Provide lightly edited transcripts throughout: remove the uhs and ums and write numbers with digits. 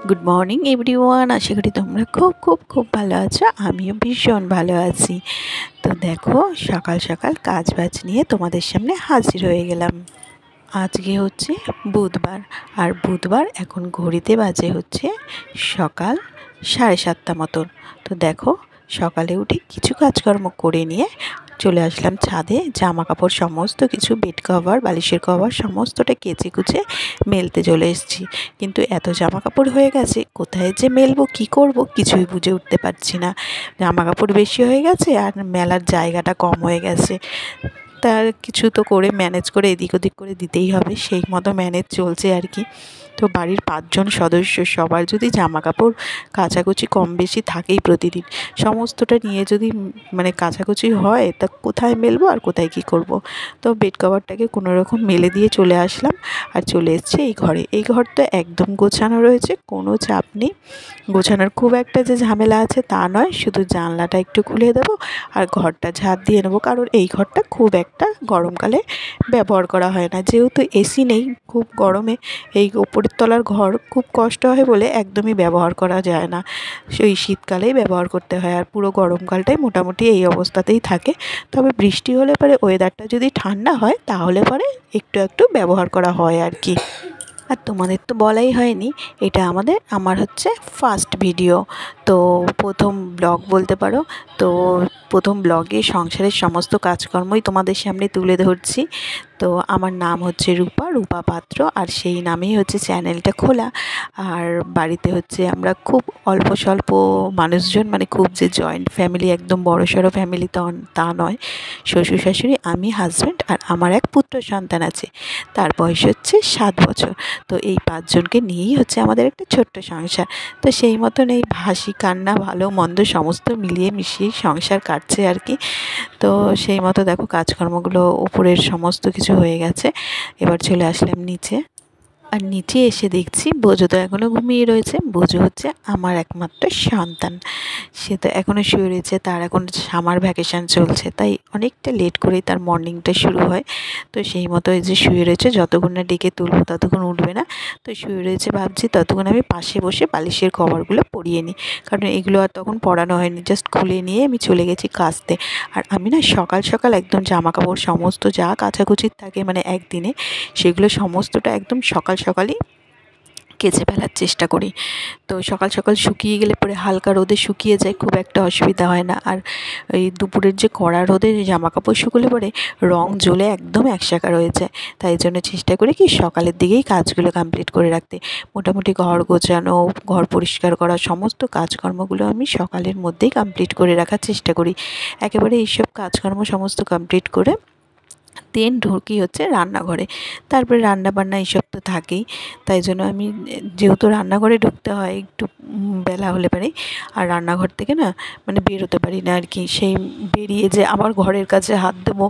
Good morning everyone. আশা করি তোমরা খুব খুব খুব ভালো আছো। আমিও ভীষণ ভালো আছি। তো দেখো, সকাল সকাল কাজ বাজ নিয়ে তোমাদের সামনে হাজির হয়ে গেলাম। আজকে হচ্ছে বুধবার, আর বুধবার এখন ঘড়িতে বাজে হচ্ছে সকাল 7:30 মতন। তো দেখো, সকালে উঠে কিছু কাজকর্ম করে নিয়ে চলে আসলাম ছাদে। জামা কাপড় সমস্ত কিছু, বেড কভার, বালিশের কভার সমস্তটা কেচে কুচে মেলতে চলে এসেছি। কিন্তু এত জামা কাপড় হয়ে গেছে, কোথায় যে মেলবো, কী করব কিছুই বুঝে উঠতে পারছি না। জামা কাপড় বেশি হয়ে গেছে আর মেলার জায়গাটা কম হয়ে গেছে। তার কিছু তো করে ম্যানেজ করে এদিক ওদিক করে দিতেই হবে, সেই মতো ম্যানেজ চলছে আর কি। তো বাড়ির 5 জন সদস্য, সবার যদি জামা কাপড় কাচাকুচি কম বেশি থাকেই প্রতিদিন, সমস্তটা নিয়ে যদি মানে কাচাকুচি হয়, তা কোথায় মেলবো আর কোথায় কী করব। তো বেড কভারটাকে কোনো রকম মেলে দিয়ে চলে আসলাম আর চলে এসেছি এই ঘরে। এই ঘরটা একদম গোছানো রয়েছে, কোনো চাপ নেই। গোছানোর খুব একটা যে ঝামেলা আছে তা নয়, শুধু জানলাটা একটু খুলে দেবো আর ঘরটা ঝাঁট দিয়ে নেবো। কারণ এই ঘরটা খুব একটা গরমকালে ব্যবহার করা হয় না, যেহেতু এসি নেই। খুব গরমে এই ওপরের তলার ঘর খুব কষ্ট হয় বলে একদমই ব্যবহার করা যায় না, সেই শীতকালেই ব্যবহার করতে হয়। আর পুরো গরমকালটাই মোটামুটি এই অবস্থাতেই থাকে। তবে বৃষ্টি হলে পরে, ওয়েদারটা যদি ঠান্ডা হয়, তাহলে পরে একটু একটু ব্যবহার করা হয় আর কি। আর তোমাদের তো বলাই হয়নি, এটা আমার হচ্ছে ফার্স্ট ভিডিও। তো প্রথম ব্লগ বলতে পারো। তো প্রথম ব্লগে সংসারের সমস্ত কাজকর্মই তোমাদের সামনে তুলে ধরছি। তো আমার নাম হচ্ছে রূপা পাত্র, আর সেই নামেই হচ্ছে চ্যানেলটা খোলা। আর বাড়িতে হচ্ছে আমরা খুব অল্প স্বল্প মানুষজন, মানে খুব যে জয়েন্ট ফ্যামিলি, একদম বড়সড় ফ্যামিলি তা নয়। শ্বশুর শাশুড়ি, আমি, হাজব্যান্ড আর আমার এক পুত্র সন্তান আছে, তার বয়স হচ্ছে 7 বছর। তো এই 5 জনকে নিয়েই হচ্ছে আমাদের একটা ছোট্ট সংসার। তো সেই মতন এই হাসি কান্না ভালো মন্দ সমস্ত মিলিয়ে মিশিয়ে সংসার কাটছে আর কি। তো সেই মতো দেখো, কাজকর্মগুলো উপরের সমস্ত কিছু হয়ে গেছে। এবার চলে আসলাম নিচে। আর নিচে এসে দেখছি বোজো তো এখনও ঘুমিয়ে রয়েছে। বোজো হচ্ছে আমার একমাত্র সন্তান, সে তো এখনও শুয়ে রয়েছে। তার এখন সামার ভ্যাকেশান চলছে, তাই অনেকটা লেট করেই তার মর্নিংটা শুরু হয়। তো সেই মতো এই যে শুয়ে রয়েছে, যতক্ষণ না ডেকে তুলবো ততক্ষণ উঠবে না। তো শুয়ে রয়েছে, ভাবছি ততক্ষণ আমি পাশে বসে বালিশের কভারগুলো পরিয়ে নিই, কারণ এগুলো আর তখন পরানো হয়নি। জাস্ট খুলে নিয়ে আমি চলে গেছি কাচতে। আর আমি না সকাল সকাল একদম জামা কাপড় সমস্ত যা কাচাকুচির থাকে মানে একদিনে, সেগুলো সমস্তটা একদম সকাল সকালই কেচে ফেলার চেষ্টা করি। তো সকাল সকাল শুকিয়ে গেলে পরে হালকা রোদে শুকিয়ে যায়, খুব একটা অসুবিধা হয় না। আর এই দুপুরের যে কড়া রোদে জামা কাপড় শুকোলে পরে রং জ্বলে একদম একসাকার হয়ে যায়। তাই জন্য চেষ্টা করি কি সকালের দিকেই কাজগুলো কমপ্লিট করে রাখতে। মোটামুটি ঘর গোছানো, ঘর পরিষ্কার করা সমস্ত কাজকর্মগুলো আমি সকালের মধ্যেই কমপ্লিট করে রাখার চেষ্টা করি। একেবারে এইসব কাজকর্ম সমস্ত কমপ্লিট করে দেন ঢুকি হচ্ছে রান্নাঘরে। তারপরে রান্নাবান্না এইসব তো থাকেই। তাই জন্য আমি, যেহেতু রান্নাঘরে ঢুকতে হয় একটু বেলা হলে পরেই, আর রান্নাঘর থেকে না মানে বেরোতে পারি না আর কি। সেই বেরিয়ে যে আবার ঘরের কাছে হাত দেবো,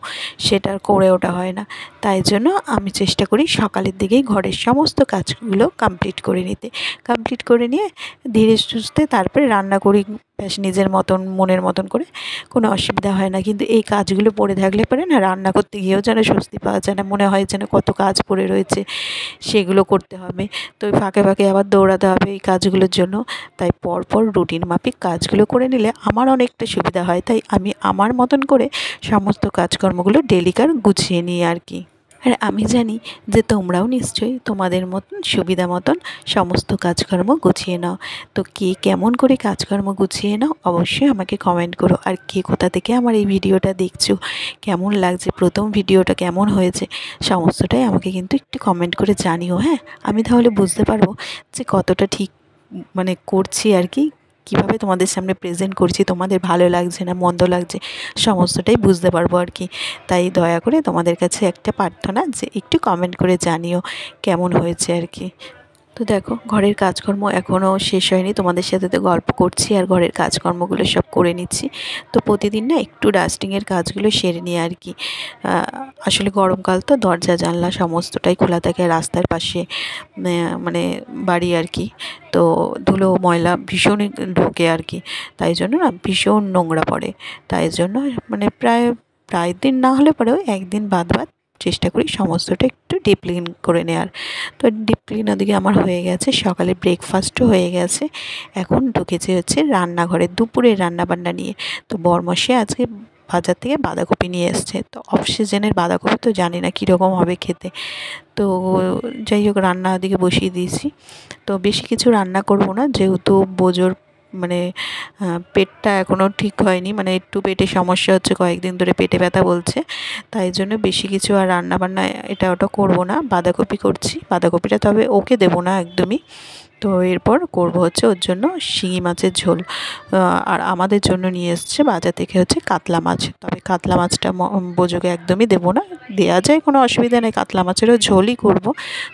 সেটা আর করে ওঠা হয় না। তাই জন্য আমি চেষ্টা করি সকালের দিকেই ঘরের সমস্ত কাজগুলো কমপ্লিট করে নিতে। কমপ্লিট করে নিয়ে ধীরে সুস্থে তারপরে রান্না করি, ব্যাস নিজের মতন মনের মতন করে, কোনো অসুবিধা হয় না। কিন্তু এই কাজগুলো পড়ে থাকলে পরে না রান্না করতে গিয়েও যেন স্বস্তি পাওয়া যায় না, মনে হয় যেন কত কাজ পড়ে রয়েছে, সেগুলো করতে হবে। তো ওই ফাঁকে ফাঁকে আবার দৌড়াতে হবে এই কাজগুলোর জন্য। তাই পরপর রুটিন মাফিক কাজগুলো করে নিলে আমার অনেকটা সুবিধা হয়। তাই আমি আমার মতন করে সমস্ত কাজকর্মগুলো ডেলিকার গুছিয়ে নিই আর কি। আর আমি জানি যে তোমরাও নিশ্চয়ই তোমাদের মতন সুবিধা মতন সমস্ত কাজকর্ম গুছিয়ে নাও। তো কে কেমন করে কাজকর্ম গুছিয়ে নাও অবশ্যই আমাকে কমেন্ট করো। আর কে কোথা থেকে আমার এই ভিডিওটা দেখছো, কেমন লাগছে, প্রথম ভিডিওটা কেমন হয়েছে, সমস্তটাই আমাকে কিন্তু একটু কমেন্ট করে জানিও। হ্যাঁ, আমি তাহলে বুঝতে পারবো যে কতটা ঠিক মানে করছি আর কি, কীভাবে তোমাদের সামনে প্রেজেন্ট করছি, তোমাদের ভালো লাগছে না মন্দ লাগছে সমস্তটাই বুঝতে পারবো আর কি। তাই দয়া করে তোমাদের কাছে একটা প্রার্থনা যে একটু কমেন্ট করে জানিও কেমন হয়েছে আর কি। তো দেখো, ঘরের কাজকর্ম এখনও শেষ হয়নি, তোমাদের সাথে তো গল্প করছি আর ঘরের কাজকর্মগুলো সব করে নিচ্ছি। তো প্রতিদিন না একটু ডাস্টিংয়ের কাজগুলো সেরে নিই আর কি। আসলে গরমকাল তো, দরজা জানলা সমস্তটাই খোলা থাকে, রাস্তার পাশে মানে বাড়ি আর কি। তো ধুলো ময়লা ভীষণই ঢোকে আর কি। তাই জন্য না ভীষণ নোংরা পড়ে। তাই জন্য মানে প্রায় দিন না হলে পরেও একদিন বাদ চেষ্টা করি সমস্তটা একটু ডিপ ক্লিন করে নেওয়ার। তো ডিপ ক্লিন ওদিকে আমার হয়ে গেছে, সকালে ব্রেকফাস্টও হয়ে গেছে। এখন ঢুকেছে হচ্ছে রান্নাঘরে দুপুরের রান্নাবান্না নিয়ে। তো বরমশাই আজকে বাজার থেকে বাঁধাকপি নিয়ে এসছে। তো অফ সিজনের বাঁধাকপি তো জানি না কীরকম হবে খেতে। তো যাই হোক রান্না ওদিকে বসিয়ে দিয়েছি। তো বেশি কিছু রান্না করব না, যেহেতু বোজোর মানে পেটটা এখনও ঠিক হয়নি, মানে একটু পেটে সমস্যা হচ্ছে, কয়েকদিন ধরে পেটে ব্যথা বলছে। তাই জন্য বেশি কিছু আর রান্নাবান্না এটা ওটা করব না, বাঁধাকপি করছি। বাঁধাকপিটা তবে ওকে দেবো না একদমই। তো এরপর করব হচ্ছে ওর জন্য শিঙি মাছের ঝোল, আর আমাদের জন্য নিয়ে এসছে বাজার থেকে হচ্ছে কাতলা মাছ। তবে কাতলা মাছটা বোজোকে একদমই দেবো না, দেওয়া যায় কোনো অসুবিধা নেই, কাতলা মাছেরও ঝোলই করব।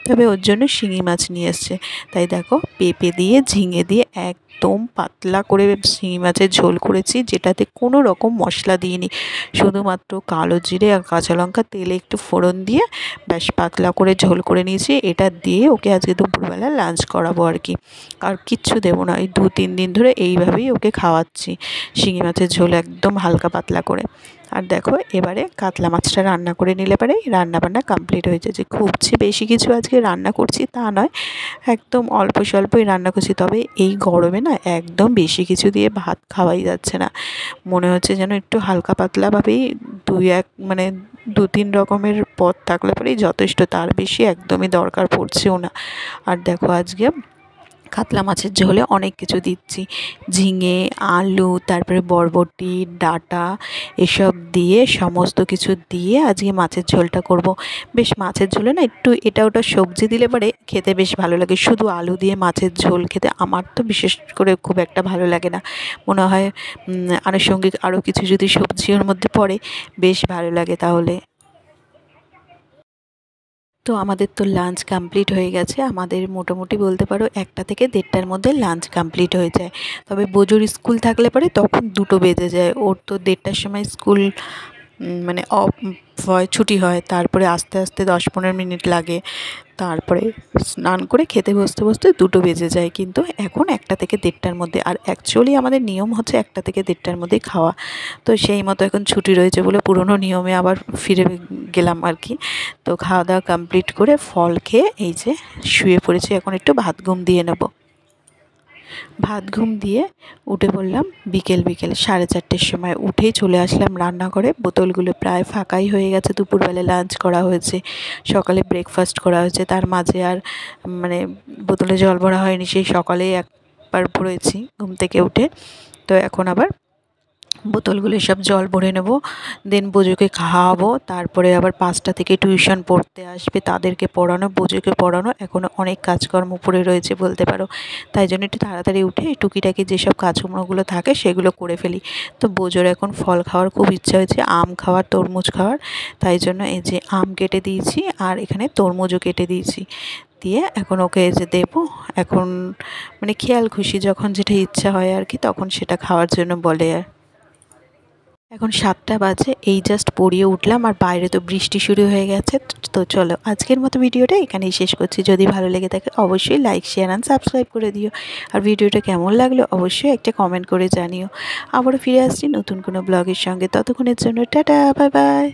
তবে ওর জন্য শিঙি মাছ নিয়ে এসছে। তাই দেখো পেঁপে দিয়ে ঝিঙে দিয়ে একদম পাতলা করে শিঙি মাছের ঝোল করেছি, যেটাতে কোনো রকম মশলা দিইনি, শুধুমাত্র কালো জিরে আর কাঁচা লঙ্কা তেলে একটু ফোড়ন দিয়ে ব্যাস পাতলা করে ঝোল করে নিয়েছি। এটা দিয়ে ওকে আজকে দুপুরবেলা লাঞ্চ করাবো আর কি, আর কিচ্ছু দেবো না। এই 2-3 দিন ধরে এইভাবেই ওকে খাওয়াচ্ছি, শিঙি মাছের ঝোল একদম হালকা পাতলা করে। আর দেখো এবারে কাতলা মাছটা রান্না করে নিলে পরেই রান্নাবান্না কমপ্লিট হয়ে যাচ্ছে। খুব বেশি কিছু আজকে রান্না করছি তা নয়, একদম অল্প স্বল্পই রান্না করছি। তবে এই গরমে না একদম বেশি কিছু দিয়ে ভাত খাওয়াই যাচ্ছে না, মনে হচ্ছে যেন একটু হালকা পাতলাভাবেই মানে 2-3 রকমের পদ থাকলে পরেই যথেষ্ট, তার বেশি একদমই দরকার পড়ছেও না। আর দেখো আজকে কাতলা মাছের ঝোলে অনেক কিছু দিচ্ছি, ঝিঙে, আলু, তারপরে বরবটি, ডাঁটা এসব দিয়ে সমস্ত কিছু দিয়ে আজকে মাছের ঝোলটা করব। বেশ মাছের ঝোলে না একটু এটা ওটা সবজি দিলে পরে খেতে বেশ ভালো লাগে। শুধু আলু দিয়ে মাছের ঝোল খেতে আমার তো বিশেষ করে খুব একটা ভালো লাগে না, মনে হয় আনুষঙ্গিক আরও কিছু যদি সবজি ওর মধ্যে পড়ে বেশ ভালো লাগে তাহলে। তো আমাদের তো লাঞ্চ কমপ্লিট হয়ে গেছে, আমাদের মোটামুটি বলতে পারো 1টা থেকে 1:30টার মধ্যে লাঞ্চ কমপ্লিট হয়ে যায়। তবে বোজোর স্কুল থাকলে পরে তখন 2টো বেজে যায়, ওর তো 1:30টার সময় স্কুল মানে অফ হয়, ছুটি হয়, তারপরে আস্তে আস্তে 10-15 মিনিট লাগে, তারপরে স্নান করে খেতে বসতে বসতে 2টো বেজে যায়। কিন্তু এখন 1টা থেকে 1:30টার মধ্যে, আর অ্যাকচুয়ালি আমাদের নিয়ম হচ্ছে 1টা থেকে 1:30টার মধ্যেই খাওয়া। তো সেই মতো এখন ছুটি রয়েছে বলে পুরনো নিয়মে আবার ফিরে গেলাম আর কি। তো খাওয়া দাওয়া কমপ্লিট করে ফল খেয়ে এই যে শুয়ে পড়েছি, এখন একটু ভাত ঘুম দিয়ে নেব। ভাত ঘুম দিয়ে উঠে পড়লাম বিকেল 4:30টার সময়। উঠেই চলে আসলাম রান্নাঘরে। বোতলগুলো প্রায় ফাঁকাই হয়ে গেছে, দুপুরবেলা লাঞ্চ করা হয়েছে, সকালে ব্রেকফাস্ট করা হয়েছে, তার মাঝে আর মানে বোতলে জল ভরা হয়নি, সেই সকালেই একবার ভরেছি ঘুম থেকে উঠে। তো এখন আবার বোতলগুলো সব জল ভরে নেব, দেন বোজোকে খাওয়াবো। তারপরে আবার 5টা থেকে টিউশন পড়তে আসবে, তাদেরকে পড়ানো, বোজোকে পড়ানো, এখনও অনেক কাজকর্ম পড়ে রয়েছে বলতে পারো। তাই জন্য একটু তাড়াতাড়ি উঠে টুকিটাকি যেসব কাজকর্মগুলো থাকে সেগুলো করে ফেলি। তো বোজোর এখন ফল খাওয়ার খুব ইচ্ছা হয়েছে, আম খাওয়ার, তরমুজ খাওয়ার। তাই জন্য এই যে আম কেটে দিয়েছি আর এখানে তরমুজও কেটে দিয়েছি, দিয়ে এখন ওকে এই যে দেবো। এখন মানে খেয়াল খুশি যখন যেটা ইচ্ছা হয় আর কি, তখন সেটা খাওয়ার জন্য বলে। আর এখন 7টা বাজে, এই জাস্ট পড়িয়ে উঠলাম, আর বাইরে তো বৃষ্টি শুরু হয়ে গেছে। তো চলো আজকের মতো ভিডিওটা এখানেই শেষ করছি। যদি ভালো লেগে থাকে অবশ্যই লাইক, শেয়ার অ্যান্ড সাবস্ক্রাইব করে দিও। আর ভিডিওটা কেমন লাগলো অবশ্যই একটা কমেন্ট করে জানিও। আবারও ফিরে আসছি নতুন কোনো ব্লগের সঙ্গে, ততক্ষণের জন্য টাটা, বাই বাই।